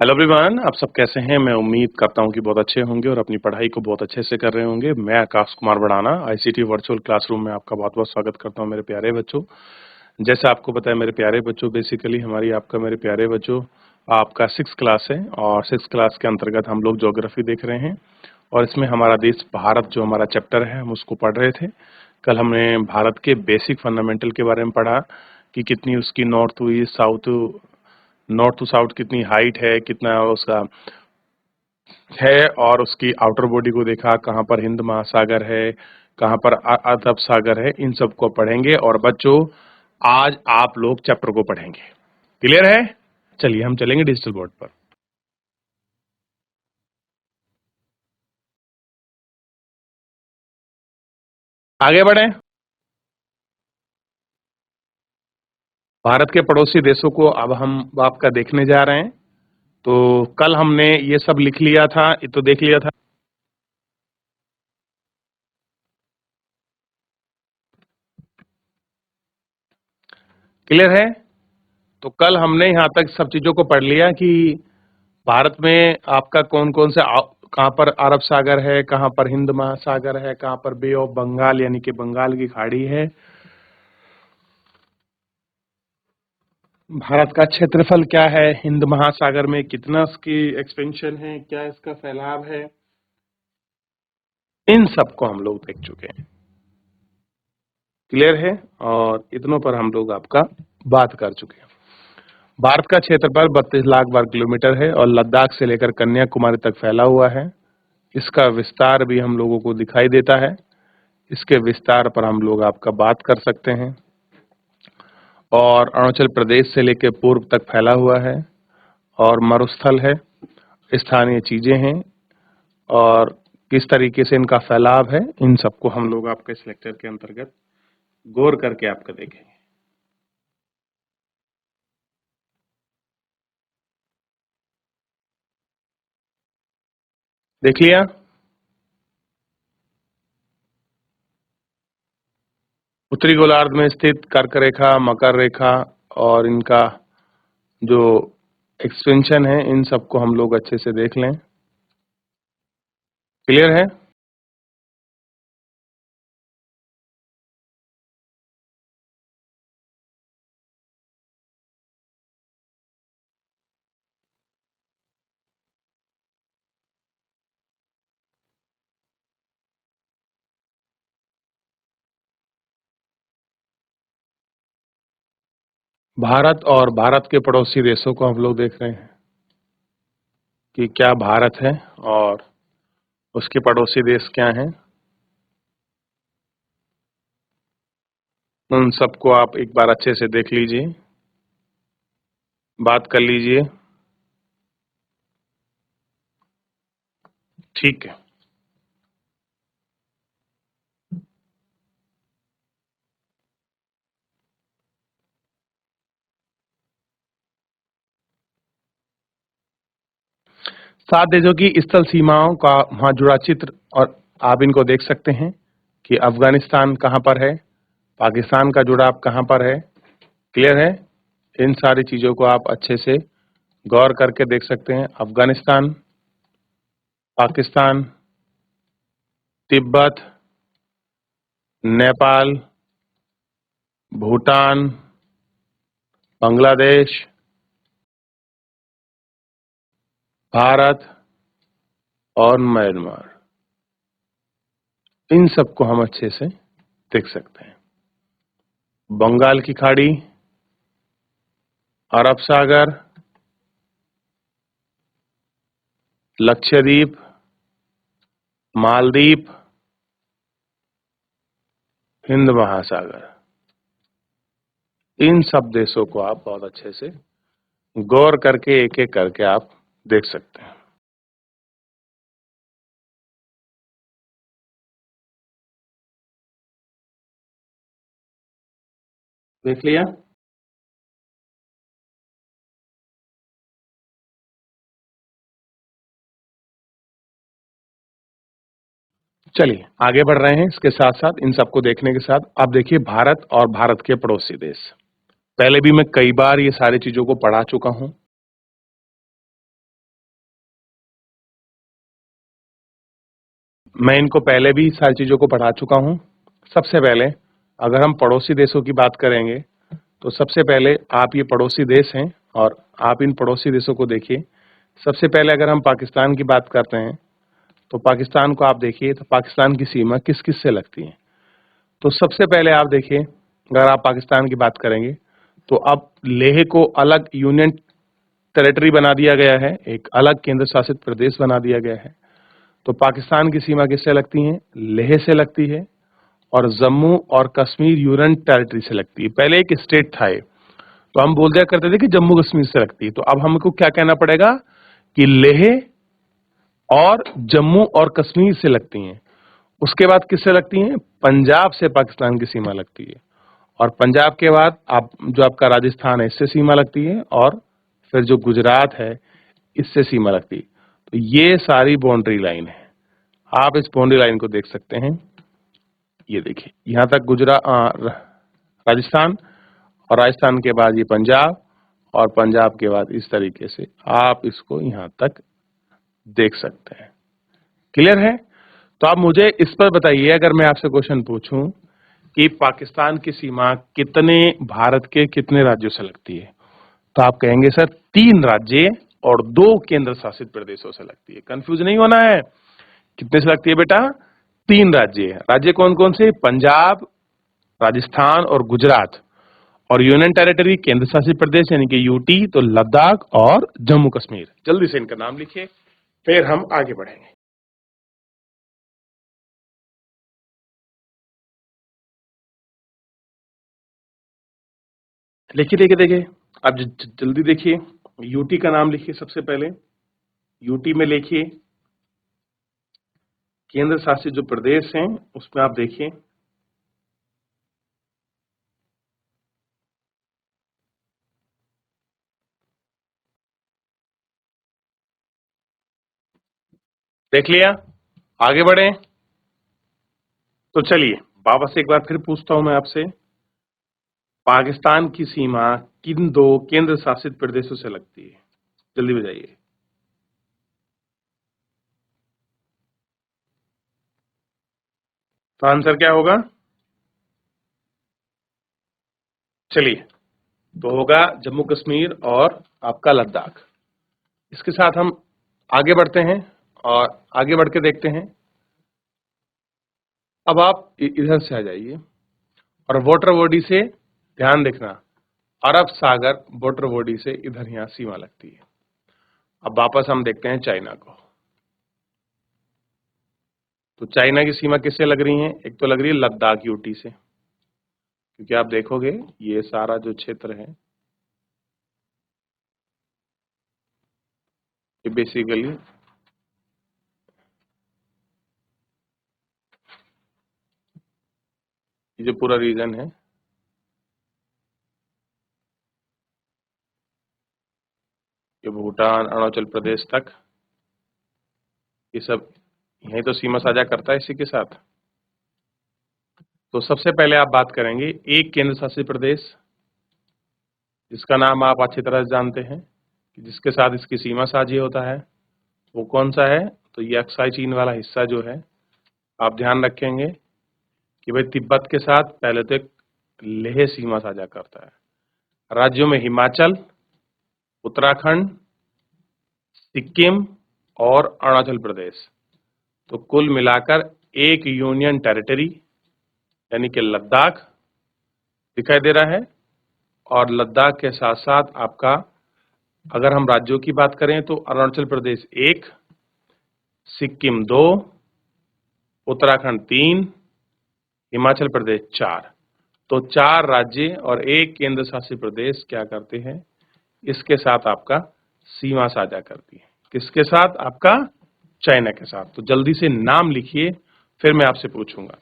Hello everyone, आप सब कैसे हैं? मैं उम्मीद करता हूं कि बहुत अच्छे होंगे और अपनी पढ़ाई को बहुत अच्छे से कर रहे होंगे। मैं आकाश कुमार बढ़ाना आईसीटी वर्चुअल क्लासरूम में आपका बहुत-बहुत स्वागत करता हूं मेरे प्यारे बच्चों। जैसे आपको पता है मेरे प्यारे बच्चों, बेसिकली हमारी आपका मेरे प्यारे बच्चों आपका 6th क्लास है और 6th क्लास के अंतर्गत हम लोग ज्योग्राफी देख रहे हैं और इसमें हमारा देश भारत जो हमारा चैप्टर है हम उसको पढ़ रहे थे। कल हमने भारत के बेसिक फंडामेंटल के बारे में पढ़ा कि कितनी उसकी north to east, north to south कितनी हाइट है, कितना उसका है और उसकी आउटर बॉडी को देखा, कहाँ पर हिंद महासागर है, कहाँ पर अरब सागर है, इन सबको पढ़ेंगे। और बच्चों आज आप लोग चैप्टर को पढ़ेंगे, क्लियर है? चलिए हम चलेंगे डिजिटल बोर्ड पर। आगे बढ़े। भारत के पड़ोसी देशों को अब हम आपका देखने जा रहे हैं। तो कल हमने ये सब लिख लिया था, ये तो देख लिया था। क्लियर है? तो कल हमने यहाँ तक सब चीजों को पढ़ लिया कि भारत में आपका कौन कौन से कहाँ पर अरब सागर है, कहाँ पर हिंद महासागर है, कहाँ पर बे ऑफ बंगाल यानी कि बंगाल की खाड़ी है। भारत का क्षेत्रफल क्या है, हिंद महासागर में कितना इसकी एक्सपेंशन है, क्या इसका फैलाव है, इन सब को हम लोग देख चुके हैं। क्लियर है? और इतनों पर हम लोग आपका बात कर चुके हैं। भारत का क्षेत्रफल 32 लाख वर्ग किलोमीटर है और लद्दाख से लेकर कन्याकुमारी तक फैला हुआ है। इसका विस्तार भी हम लोगों को दिखाई देता है। इसके विस्तार पर हम लोग आपका बात कर सकते हैं। और अरुणाचल प्रदेश से लेकर पूर्व तक फैला हुआ है और मरुस्थल है, स्थानीय चीजें हैं और किस तरीके से इनका फैलाव है, इन सबको हम लोग आपके इस लेक्चर के अंतर्गत गौर करके आपका देखेंगे। देख लिया? उत्तरी गोलार्ध में स्थित कर्क रेखा, मकर रेखा और इनका जो एक्सपेंशन है, इन सबको हम लोग अच्छे से देख लें। क्लियर है? भारत और भारत के पड़ोसी देशों को हम लोग देख रहे हैं कि क्या भारत है और उसके पड़ोसी देश क्या हैं। उन सबको आप एक बार अच्छे से देख लीजिए, बात कर लीजिए। ठीक है। सात देशों की स्थल सीमाओं का वहां जुड़ा चित्र और आप इनको देख सकते हैं कि अफगानिस्तान कहां पर है, पाकिस्तान का जुड़ाव कहां पर है। क्लियर है? इन सारी चीजों को आप अच्छे से गौर करके देख सकते हैं। अफगानिस्तान, पाकिस्तान, तिब्बत, नेपाल, भूटान, बांग्लादेश, भारत और म्यांमार, इन सबको हम अच्छे से देख सकते हैं। बंगाल की खाड़ी, अरब सागर, लक्षद्वीप, मालदीव, हिंद महासागर, इन सब देशों को आप बहुत अच्छे से गौर करके एक एक करके आप देख सकते हैं। देख लिया? चलिए आगे बढ़ रहे हैं। इसके साथ साथ इन सबको देखने के साथ आप देखिए भारत और भारत के पड़ोसी देश। पहले भी मैं कई बार ये सारी चीजों को पढ़ा चुका हूं। मैं इनको पहले भी सारी चीजों को पढ़ा चुका हूं। सबसे पहले अगर हम पड़ोसी देशों की बात करेंगे तो सबसे पहले आप ये पड़ोसी देश हैं और आप इन पड़ोसी देशों को देखिए। सबसे पहले अगर हम पाकिस्तान की बात करते हैं तो पाकिस्तान को आप देखिए, तो पाकिस्तान की सीमा किस किस से लगती है। तो सबसे पहले आप देखिए, अगर आप पाकिस्तान की बात करेंगे तो अब लेह को अलग यूनियन टेरिटरी बना दिया गया है, एक अलग केंद्र शासित प्रदेश बना दिया गया है। तो पाकिस्तान की सीमा किससे लगती है? लेह से लगती है और जम्मू और कश्मीर यूनियन टेरिटरी से लगती है। पहले एक स्टेट था ये, तो हम बोल दिया करते थे कि जम्मू कश्मीर से लगती है। तो अब हमको क्या कहना पड़ेगा कि लेह और जम्मू और कश्मीर से लगती हैं। उसके बाद किससे लगती हैं? पंजाब से पाकिस्तान की सीमा लगती है और पंजाब के बाद आप जो आपका राजस्थान है इससे सीमा लगती है और फिर जो गुजरात है इससे सीमा लगती है। तो ये सारी बाउंड्री लाइन है। आप इस बाउंड्री लाइन को देख सकते हैं। ये देखिए, यहां तक राजस्थान और राजस्थान के बाद ये पंजाब और पंजाब के बाद इस तरीके से आप इसको यहां तक देख सकते हैं। क्लियर है? तो आप मुझे इस पर बताइए, अगर मैं आपसे क्वेश्चन पूछूं कि पाकिस्तान की सीमा कितने भारत के कितने राज्यों से लगती है, तो आप कहेंगे सर 3 राज्य और 2 केंद्र शासित प्रदेशों से लगती है। कंफ्यूज नहीं होना है। कितने से लगती है बेटा? 3 राज्य। राज्य कौन कौन से? पंजाब, राजस्थान और गुजरात। और यूनियन टेरिटरी केंद्र शासित प्रदेश यानी कि यूटी, तो लद्दाख और जम्मू कश्मीर। जल्दी से इनका नाम लिखिए, फिर हम आगे बढ़ेंगे। लिखिए देखिए देखिए, अब जल्दी देखिए। यूटी का नाम लिखिए सबसे पहले। यूटी में लिखिए केंद्र शासित जो प्रदेश हैं उसमें आप देखिए, देख लिया। आगे बढ़े। तो चलिए वापस एक बार फिर पूछता हूं मैं आपसे, पाकिस्तान की सीमा किन 2 केंद्र शासित प्रदेशों से लगती है? जल्दी बताइए। तो आंसर क्या होगा? चलिए, तो होगा जम्मू कश्मीर और आपका लद्दाख। इसके साथ हम आगे बढ़ते हैं और आगे बढ़ के देखते हैं। अब आप इधर से आ जाइए और वाटर बॉडी से ध्यान देखना, अरब सागर वाटर बॉडी से इधर यहां सीमा लगती है। अब वापस हम देखते हैं चाइना को। तो चाइना की सीमा किससे लग रही है? एक तो लग रही है लद्दाख यूटी से, क्योंकि आप देखोगे ये सारा जो क्षेत्र है ये बेसिकली ये जो पूरा रीजन है ये भूटान, अरुणाचल प्रदेश तक, ये सब यही तो सीमा साझा करता है इसी के साथ। तो सबसे पहले आप बात करेंगे एक केंद्र शासित प्रदेश जिसका नाम आप अच्छी तरह से जानते हैं कि जिसके साथ इसकी सीमा साझी होता है, वो कौन सा है? तो ये अक्साई चीन वाला हिस्सा जो है, आप ध्यान रखेंगे कि भाई तिब्बत के साथ पहले तो एक लेह सीमा साझा करता है। राज्यों में हिमाचल, उत्तराखंड, सिक्किम और अरुणाचल प्रदेश। तो कुल मिलाकर एक यूनियन टेरिटरी यानी कि लद्दाख दिखाई दे रहा है। और लद्दाख के साथ साथ आपका अगर हम राज्यों की बात करें तो अरुणाचल प्रदेश 1, सिक्किम 2, उत्तराखंड 3, हिमाचल प्रदेश 4। तो 4 राज्य और एक केंद्र शासित प्रदेश क्या करते हैं? इसके साथ आपका सीमा साझा करती है। किसके साथ? आपका चाइना के साथ। तो जल्दी से नाम लिखिए, फिर मैं आपसे पूछूंगा।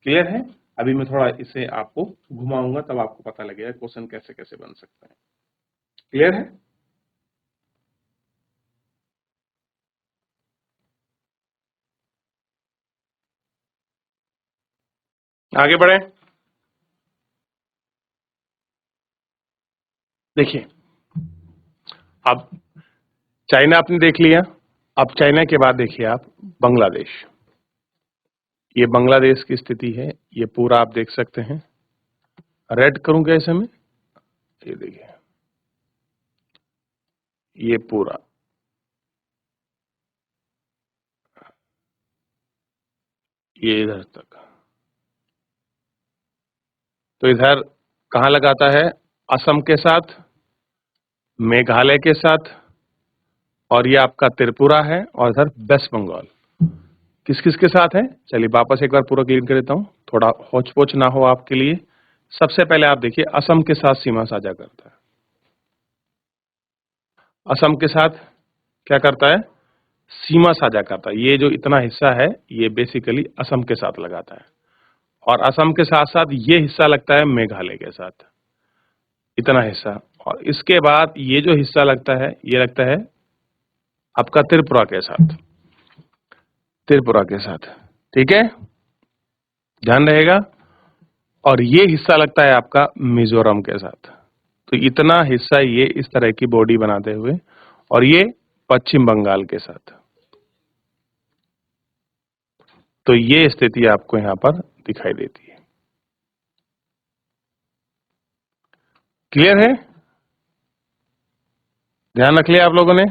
क्लियर है? अभी मैं थोड़ा इसे आपको घुमाऊंगा, तब आपको पता लगेगा क्वेश्चन कैसे कैसे बन सकता है। क्लियर है? आगे बढ़े। देखिए, अब चाइना आपने देख लिया। अब चाइना के बाद देखिए आप बांग्लादेश। ये बांग्लादेश की स्थिति है, ये पूरा आप देख सकते हैं। रेड करूं कैसे में, ये देखिए ये पूरा, ये इधर तक। तो इधर कहाँ लगाता है, असम के साथ, मेघालय के साथ, और ये आपका त्रिपुरा है, और इधर वेस्ट बंगाल। किस किस के साथ है, चलिए वापस एक बार पूरा क्लीन कर देता हूं, थोड़ा होच पोच ना हो आपके लिए। सबसे पहले आप देखिए असम के साथ सीमा साझा करता है। असम के साथ क्या करता है, सीमा साझा करता है। ये जो इतना हिस्सा है ये बेसिकली असम के साथ लगाता है, और असम के साथ साथ ये हिस्सा लगता है मेघालय के साथ, इतना हिस्सा। और इसके बाद ये जो हिस्सा लगता है ये लगता है आपका त्रिपुरा के साथ, त्रिपुरा के साथ, ठीक है, ध्यान रहेगा। और ये हिस्सा लगता है आपका मिजोरम के साथ। तो इतना हिस्सा ये इस तरह की बॉडी बनाते हुए, और ये पश्चिम बंगाल के साथ। तो ये स्थिति आपको यहां पर दिखाई देती है। क्लियर है, ध्यान रख लिया आप लोगों ने।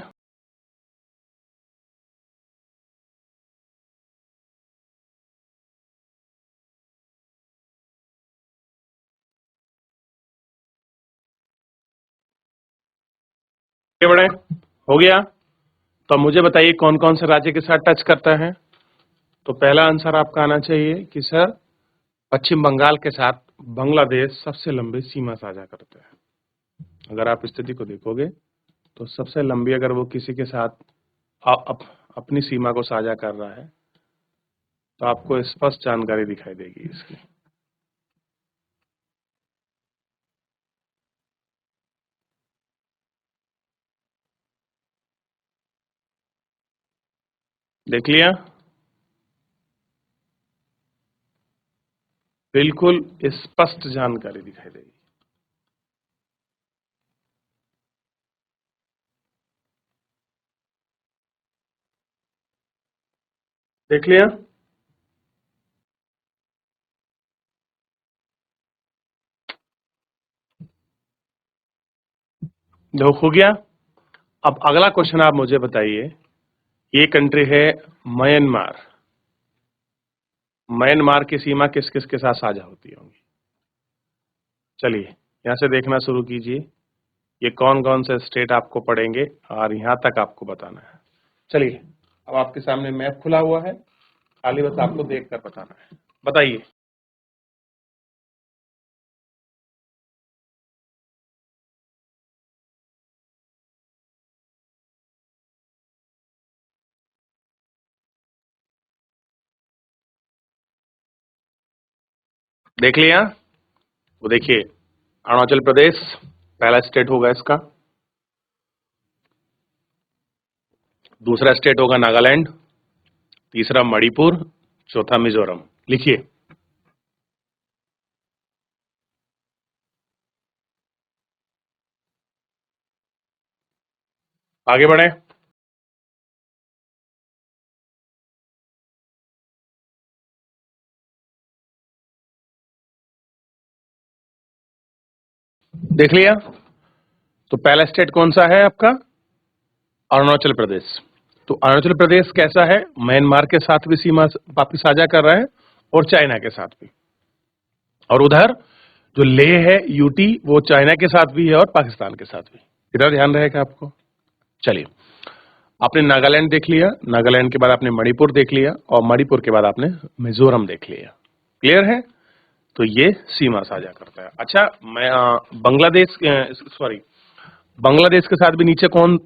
आगे बढ़े, हो गया। तो अब मुझे बताइए कौन कौन से राज्य के साथ टच करता है। तो पहला आंसर आपका आना चाहिए कि सर पश्चिम बंगाल के साथ बांग्लादेश सबसे लंबी सीमा साझा करते हैं। अगर आप स्थिति को देखोगे तो सबसे लंबी अगर वो किसी के साथ अपनी सीमा को साझा कर रहा है तो आपको स्पष्ट जानकारी दिखाई देगी इसकी। देख लिया, बिल्कुल स्पष्ट जानकारी दिखाई देगी। देख लिया, हो गया। अब अगला क्वेश्चन आप मुझे बताइए, ये कंट्री है म्यांमार। म्यांमार की सीमा किस किस के साथ साझा होती होंगी। चलिए यहां से देखना शुरू कीजिए, ये कौन कौन से स्टेट आपको पड़ेंगे और यहां तक आपको बताना है। चलिए अब आपके सामने मैप खुला हुआ है, खाली बस आपको देखकर बताना है। बताइए। देख लिया, वो देखिए अरुणाचल प्रदेश पहला स्टेट होगा इसका, दूसरा स्टेट होगा नागालैंड, तीसरा मणिपुर, चौथा मिजोरम। लिखिए। आगे बढ़े। देख लिया, तो पहला स्टेट कौन सा है आपका, अरुणाचल प्रदेश। तो अरुणाचल प्रदेश कैसा है, म्यांमार के साथ भी सीमा वापिस साझा कर रहा है और चाइना के साथ भी। और उधर जो लेह है यूटी, वो चाइना के साथ भी है और पाकिस्तान के साथ भी। इधर ध्यान रहेगा आपको। चलिए, आपने नागालैंड देख लिया, नागालैंड के बाद आपने मणिपुर देख लिया, और मणिपुर के बाद आपने मिजोरम देख लिया। क्लियर है, तो ये सीमा साझा करता है। अच्छा, मैं बांग्लादेश, सॉरी, बांग्लादेश के साथ भी नीचे कौन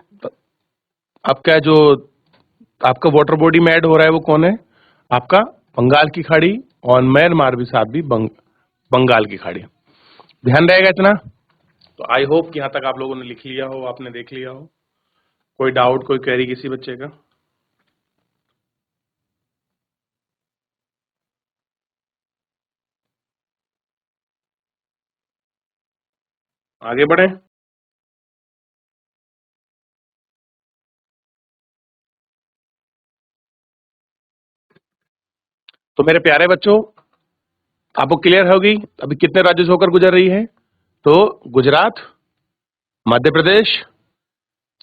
आपका जो आपका वाटर बॉडी में ऐड हो रहा है वो कौन है, आपका बंगाल की खाड़ी, और म्यांमार भी साथ भी बंगाल की खाड़ी। ध्यान रहेगा इतना। तो आई होप कि यहां तक आप लोगों ने लिख लिया हो, आपने देख लिया हो। कोई डाउट, कोई क्वेरी किसी बच्चे का। आगे बढ़े। तो मेरे प्यारे बच्चों, आपको क्लियर होगी अभी कितने राज्यों से होकर गुजर रही है? तो गुजरात, मध्य प्रदेश,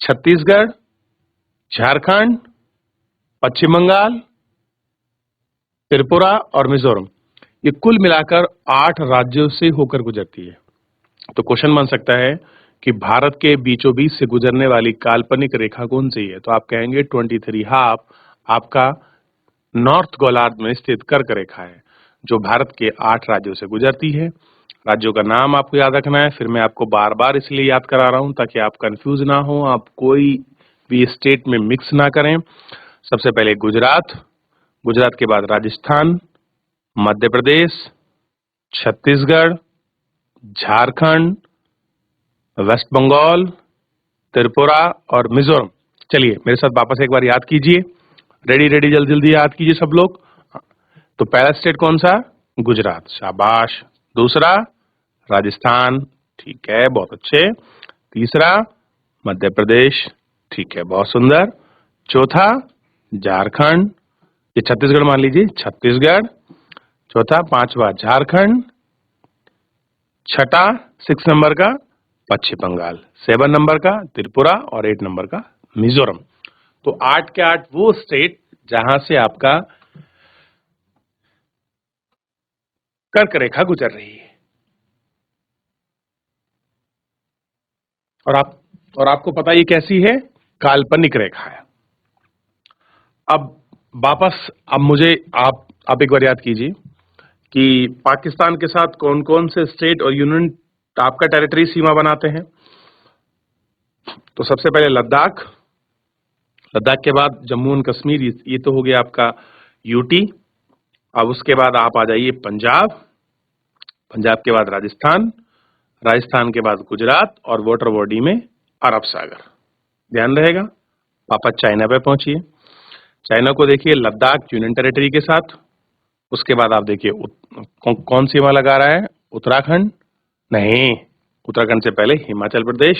छत्तीसगढ़, झारखंड, पश्चिम बंगाल, त्रिपुरा और मिजोरम, ये कुल मिलाकर 8 राज्यों से होकर गुजरती है। तो क्वेश्चन बन सकता है कि भारत के बीचों बीच से गुजरने वाली काल्पनिक रेखा कौन सी है? तो आप कहेंगे 23 हाफ आपका नॉर्थ गोलार्ध में स्थित कर्क रेखा है, जो भारत के 8 राज्यों से गुजरती है। राज्यों का नाम आपको याद रखना है, फिर मैं आपको बार बार इसलिए याद करा रहा हूं ताकि आप कंफ्यूज ना हो, आप कोई भी स्टेट में मिक्स ना करें। सबसे पहले गुजरात, गुजरात के बाद राजस्थान, मध्य प्रदेश, छत्तीसगढ़, झारखंड, वेस्ट बंगाल, त्रिपुरा और मिजोरम। चलिए मेरे साथ वापस एक बार याद कीजिए, रेडी रेडी, जल्दी जल्दी याद कीजिए सब लोग। तो पहला स्टेट कौन सा? गुजरात, शाबाश। दूसरा राजस्थान, ठीक है, बहुत अच्छे। तीसरा मध्य प्रदेश, ठीक है, बहुत सुंदर। चौथा झारखंड, ये छत्तीसगढ़ मान लीजिए, छत्तीसगढ़। चौथा, पांचवा झारखंड। छठा 6 नंबर का पश्चिम बंगाल, 7 नंबर का त्रिपुरा और 8 नंबर का मिजोरम। तो 8 के 8 वो स्टेट जहां से आपका कर्क रेखा गुजर रही है। और आपको पता ये कैसी है? काल्पनिक रेखा है। अब वापस, अब मुझे आप एक बार याद कीजिए कि पाकिस्तान के साथ कौन कौन से स्टेट और यूनियन आपका टेरिटरी सीमा बनाते हैं। तो सबसे पहले लद्दाख, लद्दाख के बाद जम्मू एंड कश्मीर, ये तो हो गया आपका यूटी। अब उसके बाद आप आ जाइए पंजाब, पंजाब के बाद राजस्थान, राजस्थान के बाद गुजरात और वाटर बॉडी में अरब सागर। ध्यान रहेगा। वापस चाइना पे पहुंचिए, चाइना को देखिए लद्दाख यूनियन टेरिटरी के साथ। उसके बाद आप देखिए कौन सीमा लगा रहा है? उत्तराखंड नहीं, उत्तराखंड से पहले हिमाचल प्रदेश,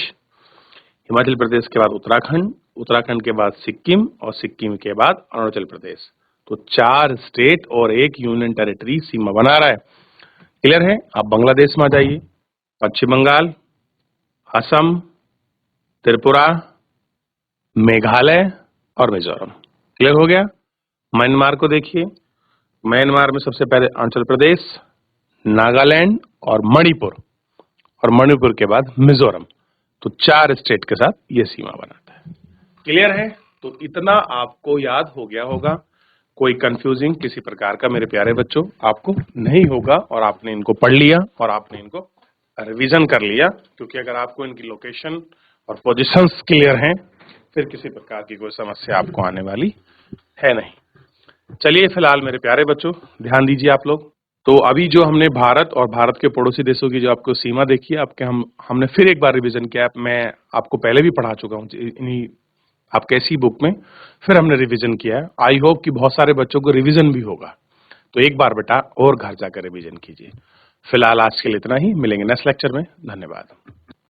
हिमाचल प्रदेश के बाद उत्तराखंड, उत्तराखंड के बाद सिक्किम और सिक्किम के बाद अरुणाचल प्रदेश। तो 4 स्टेट और 1 यूनियन टेरिटरी सीमा बना रहा है। क्लियर है? आप बांग्लादेश में आ जाइए, पश्चिम बंगाल, असम, त्रिपुरा, मेघालय और मिजोरम। क्लियर हो गया? म्यांमार को देखिए, म्यांमार में सबसे पहले अरुणाचल प्रदेश, नागालैंड और मणिपुर के बाद मिजोरम। तो 4 स्टेट के साथ ये सीमा बनाता है। क्लियर है? तो इतना आपको याद हो गया होगा। कोई कंफ्यूजिंग किसी प्रकार का मेरे प्यारे बच्चों आपको नहीं होगा, और आपने इनको पढ़ लिया और आपने इनको रिवीजन कर लिया, क्योंकि अगर आपको इनकी लोकेशन और पोजीशंस क्लियर हैं, फिर किसी प्रकार की कोई समस्या आपको आने वाली है नहीं। चलिए फिलहाल मेरे प्यारे बच्चों ध्यान दीजिए आप लोग। तो अभी जो हमने भारत और भारत के पड़ोसी देशों की जो आपको सीमा देखी है, हमने फिर एक बार रिवीजन किया। मैं आपको पहले भी पढ़ा चुका हूँ इन्हीं आपके इसी बुक में, फिर हमने रिवीजन किया है। आई होप कि बहुत सारे बच्चों को रिवीजन भी होगा। तो एक बार बेटा और घर जाकर रिवीजन कीजिए। फिलहाल आज के लिए इतना ही, मिलेंगे नेक्स्ट लेक्चर में। धन्यवाद।